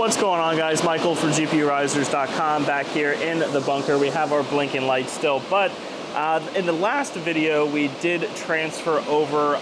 What's going on, guys? Michael from GPURisers.com back here in the bunker. We have our blinking light still, but in the last video, we did transfer over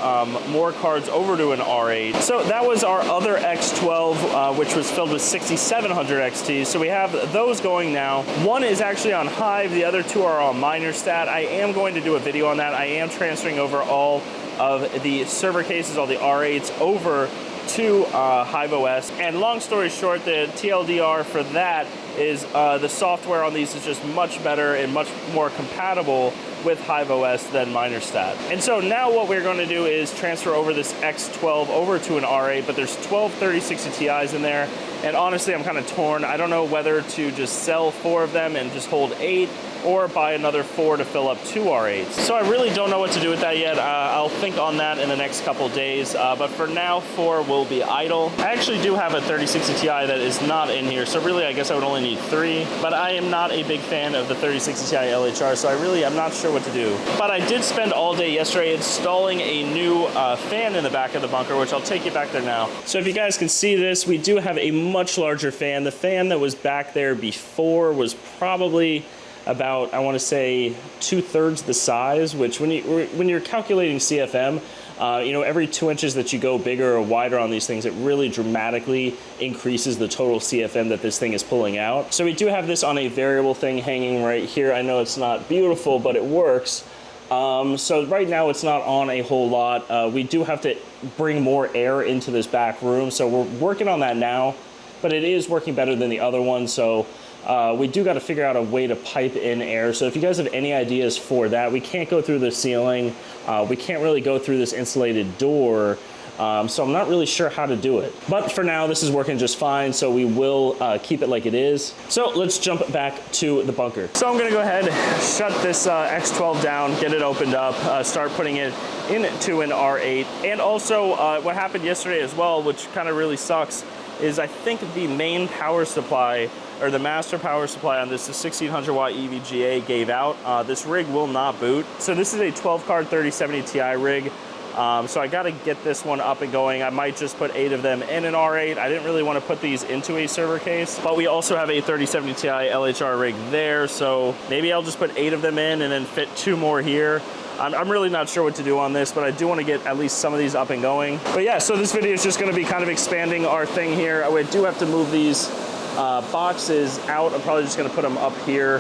more cards over to an R8. So that was our other X12, which was filled with 6700 XTs. So we have those going now. One is actually on Hive, the other two are on MinerStat. I am going to do a video on that. I am transferring over all of the server cases, all the R8s over to Hive OS. And long story short, the TLDR for that is the software on these is just much better and much more compatible with Hive OS than MinerStat. And so now what we're going to do is transfer over this X12 over to an R8, but there's 12 3060 Ti's in there. And honestly, I'm kind of torn. I don't know whether to just sell 4 of them and just hold 8, or buy another 4 to fill up 2 R8s. So I really don't know what to do with that yet. I'll think on that in the next couple days, but for now, 4 will be idle. I actually do have a 3060 Ti that is not in here, so really I guess I would only need 3, but I am not a big fan of the 3060 Ti LHR, so I'm not sure what to do. But I did spend all day yesterday installing a new fan in the back of the bunker, which I'll take you back there now. So if you guys can see this, we do have a much larger fan. The fan that was back there before was probably about, I want to say, 2/3 the size, which when you're calculating CFM, you know, every 2 inches that you go bigger or wider on these things, it really dramatically increases the total CFM that this thing is pulling out. So we do have this on a variable thing hanging right here. I know it's not beautiful, but it works. So right now it's not on a whole lot. We do have to bring more air into this back room, so we're working on that now, but it is working better than the other one. So we do got to figure out a way to pipe in air. So if you guys have any ideas for that, we can't go through the ceiling. We can't really go through this insulated door. So I'm not really sure how to do it. But for now, this is working just fine. So we will keep it like it is. So let's jump back to the bunker. So I'm going to go ahead, shut this X12 down, get it opened up, start putting it into an R8. And also what happened yesterday as well, which kind of really sucks, is I think the main power supply, or the master power supply on this, the 1600 watt EVGA gave out. This rig will not boot. So this is a 12 card 3070 Ti rig. So I got to get this one up and going. I might just put 8 of them in an R8. I didn't really want to put these into a server case, but we also have a 3070 Ti LHR rig there. So maybe I'll just put 8 of them in and then fit 2 more here. I'm really not sure what to do on this, but I do want to get at least some of these up and going. But yeah, so this video is just going to be kind of expanding our thing here. I do have to move these boxes out. I'm probably just going to put them up here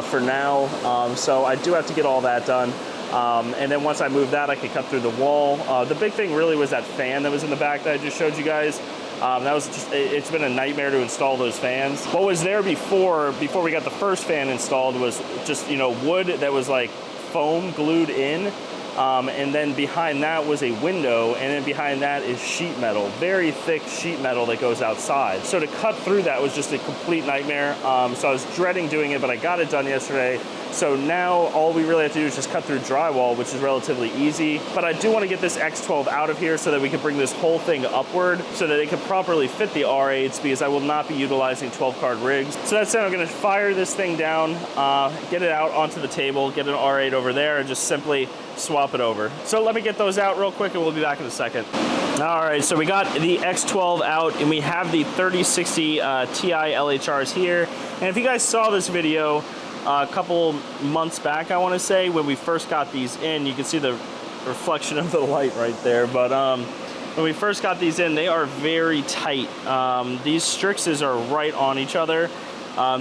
for now. So I do have to get all that done. And then once I move that, I can cut through the wall. The big thing really was that fan that was in the back that I just showed you guys. That was just, it's been a nightmare to install those fans. What was there before we got the first fan installed was just, you know, wood that was like foam glued in. And then behind that was a window, and then behind that is sheet metal, very thick sheet metal that goes outside. So to cut through that was just a complete nightmare. So I was dreading doing it, but I got it done yesterday. So now all we really have to do is just cut through drywall, which is relatively easy. But I do want to get this X12 out of here so that we can bring this whole thing upward so that it can properly fit the R8s, because I will not be utilizing 12 card rigs. So that's it. I'm going to fire this thing down, get it out onto the table, get an R8 over there, and just simply swap it over. So let me get those out real quick and we'll be back in a second. All right, so we got the X12 out and we have the 3060 Ti LHRs here. And if you guys saw this video a couple months back, I want to say, when we first got these in, you can see the reflection of the light right there. But when we first got these in, they are very tight. These Strixes are right on each other.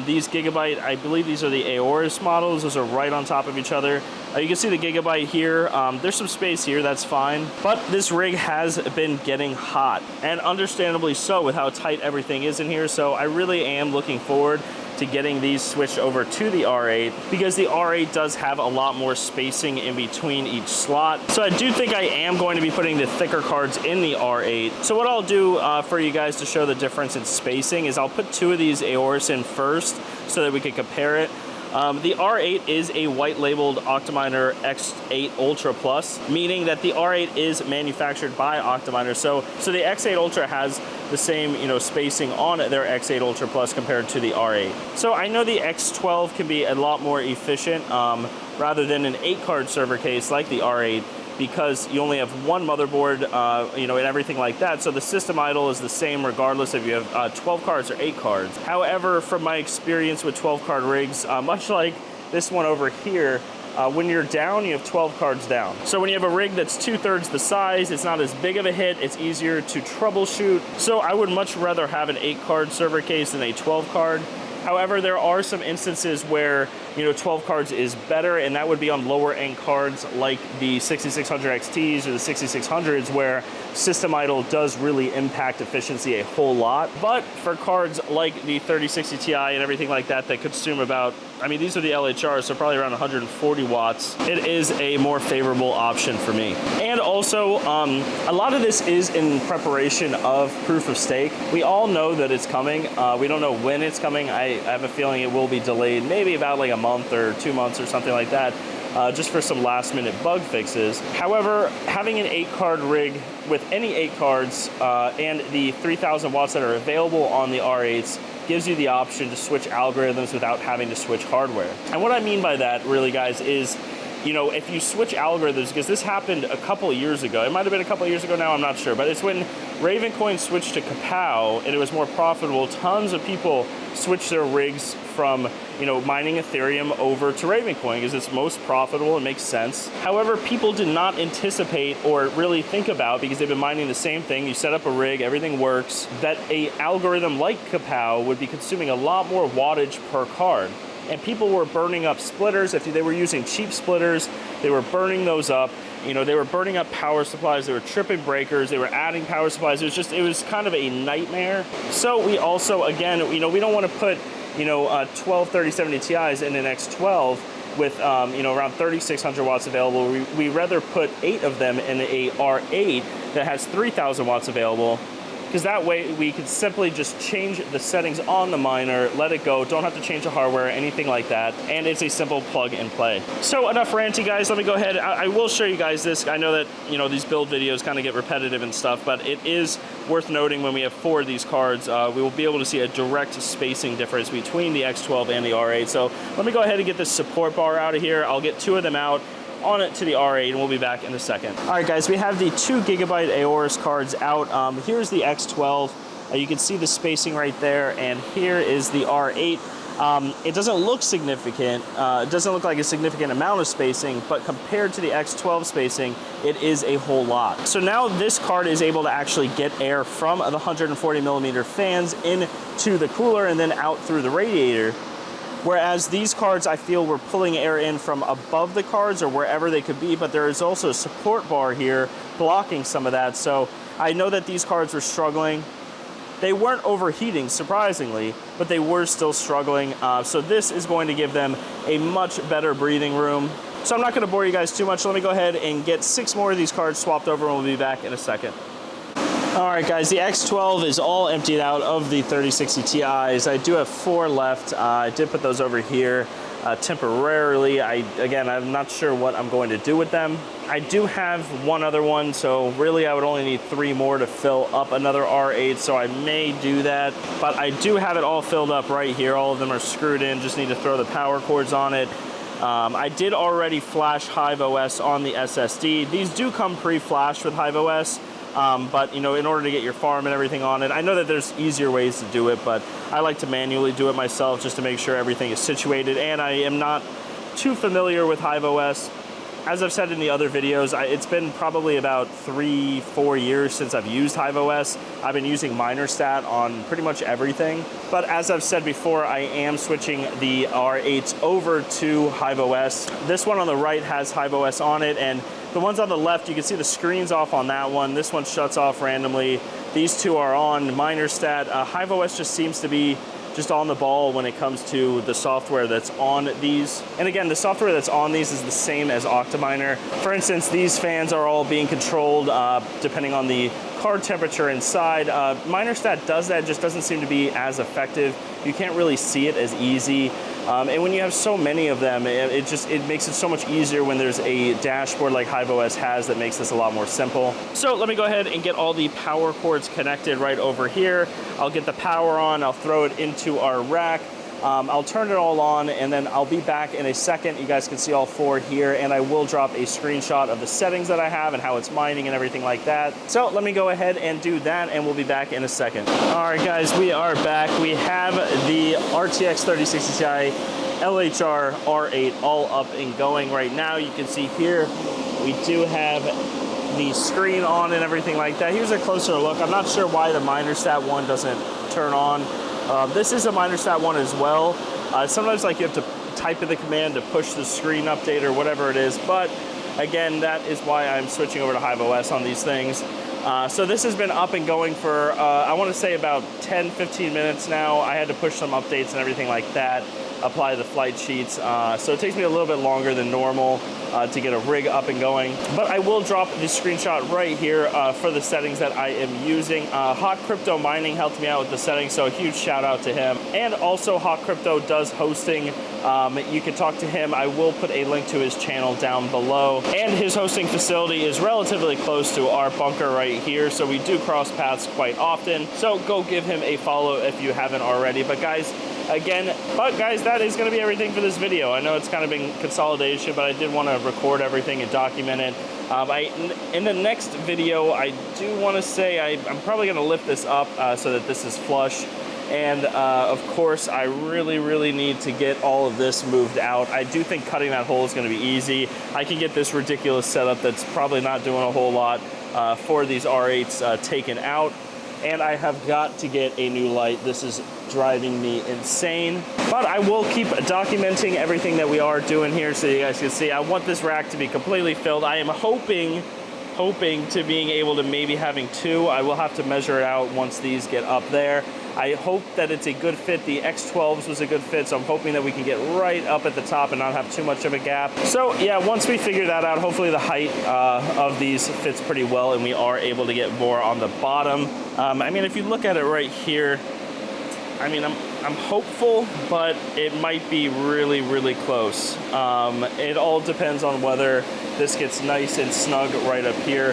These Gigabyte, I believe these are the Aorus models. Those are right on top of each other. You can see the Gigabyte here. There's some space here, that's fine. But this rig has been getting hot, and understandably so with how tight everything is in here. So I really am looking forward to getting these switched over to the R8, because the R8 does have a lot more spacing in between each slot. So I do think I am going to be putting the thicker cards in the R8. So what I'll do for you guys to show the difference in spacing is I'll put 2 of these Aorus in first so that we can compare it. The R8 is a white labeled Octominer X8 Ultra Plus, meaning that the R8 is manufactured by Octominer. So the X8 Ultra has the same, you know, spacing on their X8 Ultra Plus compared to the R8. So I know the X12 can be a lot more efficient rather than an 8 card server case like the R8. because you only have one motherboard, you know, and everything like that. So the system idle is the same regardless if you have 12 cards or 8 cards. However, from my experience with 12 card rigs, much like this one over here, when you're down, you have 12 cards down. So when you have a rig that's 2/3 the size, it's not as big of a hit, it's easier to troubleshoot. So I would much rather have an 8 card server case than a 12 card. However, there are some instances where, you know, 12 cards is better, and that would be on lower end cards like the 6600 XTs or the 6600s, where system idle does really impact efficiency a whole lot. But for cards like the 3060 Ti and everything like that that consume about, I mean, these are the LHRs, so probably around 140 watts, it is a more favorable option for me. And also, a lot of this is in preparation of proof of stake. We all know that it's coming. We don't know when it's coming. I have a feeling it will be delayed, maybe about like a month or 2 months or something like that, just for some last minute bug fixes. However, having an 8 card rig with any 8 cards and the 3000 watts that are available on the R8s gives you the option to switch algorithms without having to switch hardware. And what I mean by that, really, guys, is, you know, if you switch algorithms, because this happened a couple of years ago, it might have been a couple of years ago now, I'm not sure, but it's when Ravencoin switched to Kapow and it was more profitable. Tons of people switched their rigs from, you know, mining Ethereum over to Ravencoin because it's most profitable and makes sense. However, people did not anticipate or really think about, because they've been mining the same thing, you set up a rig, everything works, that a algorithm like Kapow would be consuming a lot more wattage per card. And people were burning up splitters. If they were using cheap splitters, they were burning those up. You know, they were burning up power supplies, they were tripping breakers, they were adding power supplies. It was kind of a nightmare. So we also, again, you know, we don't want to put, you know, 12 3070 Ti's in an X12 with, you know, around 3600 watts available. We rather put 8 of them in a R8 that has 3000 watts available, because that way we could simply just change the settings on the miner, let it go, don't have to change the hardware, anything like that, and it's a simple plug and play. So enough ranting, guys. Let me go ahead. I will show you guys this. I know that, you know, these build videos kind of get repetitive and stuff, but it is worth noting when we have 4 of these cards, we will be able to see a direct spacing difference between the X12 and the R8. So let me go ahead and get this support bar out of here. I'll get 2 of them out on it to the R8, and we'll be back in a second. All right, guys, we have the 2 GB Aorus cards out. Here's the X12. You can see the spacing right there, and here is the R8. It doesn't look significant. It doesn't look like a significant amount of spacing, but compared to the X12 spacing, it is a whole lot. So now this card is able to actually get air from the 140 millimeter fans into the cooler and then out through the radiator. Whereas these cards, I feel, were pulling air in from above the cards or wherever they could be, but there is also a support bar here blocking some of that. So I know that these cards were struggling. They weren't overheating, surprisingly, but they were still struggling. So this is going to give them a much better breathing room. So I'm not going to bore you guys too much. Let me go ahead and get 6 more of these cards swapped over, and we'll be back in a second. All right, guys, the X12 is all emptied out of the 3060 Ti's. I do have 4 left. I did put those over here temporarily. Again, I'm not sure what I'm going to do with them. I do have 1 other one, so really I would only need 3 more to fill up another R8, so I may do that. But I do have it all filled up right here. All of them are screwed in, just need to throw the power cords on it. I did already flash HiveOS on the SSD. These do come pre-flashed with HiveOS. But, you know, in order to get your farm and everything on it, I know that there's easier ways to do it, but I like to manually do it myself just to make sure everything is situated, and I am not too familiar with HiveOS. As I've said in the other videos, it's been probably about 3-4 years since I've used HiveOS. I've been using MinerStat on pretty much everything. But as I've said before, I am switching the R8s over to HiveOS. This one on the right has HiveOS on it, and the ones on the left, you can see the screen's off on that one. This one shuts off randomly. These 2 are on MinerStat. HiveOS just seems to be just on the ball when it comes to the software that's on these. And again, the software that's on these is the same as Octaminer. For instance, these fans are all being controlled depending on the card temperature inside. MinerStat does that, just doesn't seem to be as effective. You can't really see it as easy. And when you have so many of them, it makes it so much easier when there's a dashboard like HiveOS has that makes this a lot more simple. So let me go ahead and get all the power cords connected right over here. I'll get the power on, I'll throw it into our rack. I'll turn it all on, and then I'll be back in a second. You guys can see all 4 here, and I will drop a screenshot of the settings that I have and how it's mining and everything like that. So let me go ahead and do that, and we'll be back in a second. All right, guys, we are back. We have the RTX 3060 Ti LHR R8 all up and going right now. You can see here we do have the screen on and everything like that. Here's a closer look. I'm not sure why the miner stat 1 doesn't turn on. This is a miner stat 1 as well. Sometimes like you have to type in the command to push the screen update or whatever it is, but again, that is why I'm switching over to HiveOS on these things. So this has been up and going for, I want to say about 10-15 minutes now. I had to push some updates and everything like that, apply the flight sheets. So it takes me a little bit longer than normal to get a rig up and going. But I will drop the screenshot right here for the settings that I am using. Hot Crypto Mining helped me out with the settings, so a huge shout out to him. And also Hot Crypto does hosting. You can talk to him. I will put a link to his channel down below. And his hosting facility is relatively close to our bunker right here, so we do cross paths quite often. So go give him a follow if you haven't already. But guys, that is going to be everything for this video. I know it's kind of been consolidation, but I did want to record everything and document it. In the next video, I do want to say I'm probably going to lift this up so that this is flush. And of course, I really need to get all of this moved out. I do think cutting that hole is going to be easy. I can get this ridiculous setup that's probably not doing a whole lot for these R8s taken out. And I have got to get a new light. This is driving me insane. But I will keep documenting everything that we are doing here so you guys can see. I want this rack to be completely filled. I am hoping to being able to maybe having 2. I will have to measure it out once these get up there. I hope that it's a good fit. The X12s was a good fit, so I'm hoping that we can get right up at the top and not have too much of a gap. So yeah, once we figure that out, hopefully the height of these fits pretty well and we are able to get more on the bottom. I mean, if you look at it right here, I mean, I'm hopeful, but it might be really close. It all depends on whether this gets nice and snug right up here.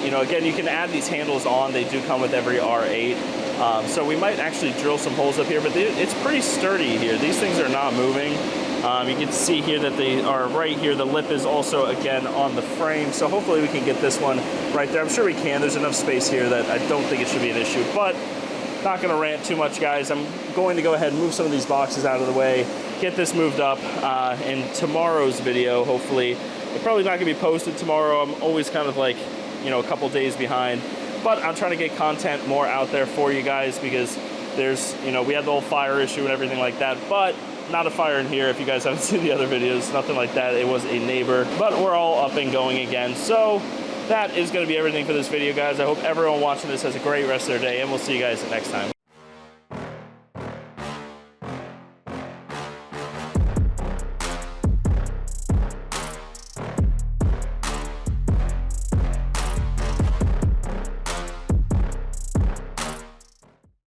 You know, again, you can add these handles on. They do come with every R8. So we might actually drill some holes up here, but it's pretty sturdy here. These things are not moving. You can see here that they are right here. The lip is also, again, on the frame. So hopefully we can get this one right there. I'm sure we can. There's enough space here that I don't think it should be an issue, but not going to rant too much, guys. I'm going to go ahead and move some of these boxes out of the way, get this moved up. In tomorrow's video, hopefully, it's probably not going to be posted tomorrow. I'm always kind of like, you know, a couple days behind. But I'm trying to get content more out there for you guys because there's, you know, we had the whole fire issue and everything like that, but not a fire in here. If you guys haven't seen the other videos, nothing like that. It was a neighbor, but we're all up and going again. So that is going to be everything for this video, guys. I hope everyone watching this has a great rest of their day, and we'll see you guys next time.